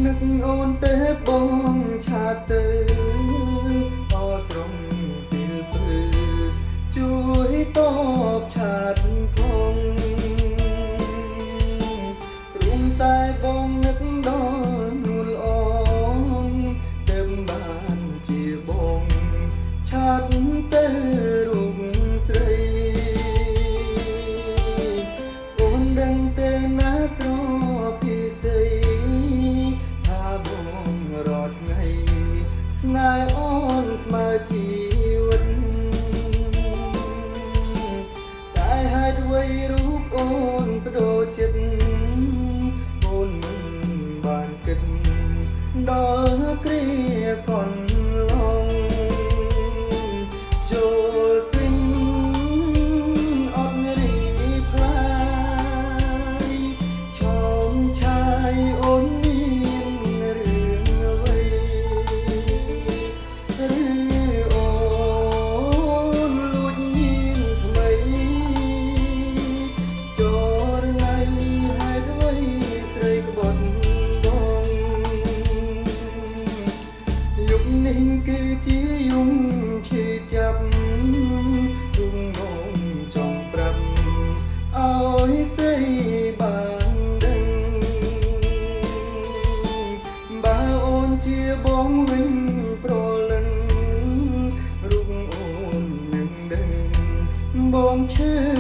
នឹកអូនទេបងឆាតទៅអស្រងពីលព្រឺជួយតបឆាតផងព្រមតែបងនឹកដល់នួលអងទៅបានជាបងឆាតទៅរូបស្រីអូនដឹងទេណាស្រពីស្រីស្នេហ៍អូនស្មើជីវិតតែហេតុអ្វីរូបអូនបដូរចិត្តអូនមិនបានគិតដល់គ្រាកន្លងចូលសិនអត់រីផ្លាយឆោមឆាយអូនគឺជាយំឈឺចាប់ទុំងងចង់ប្រាប់ឲ្យស្រីបានដឹងបើអូនជាបងវិញប្រលឹងរូបអូននឹងដឹងបងឈឺ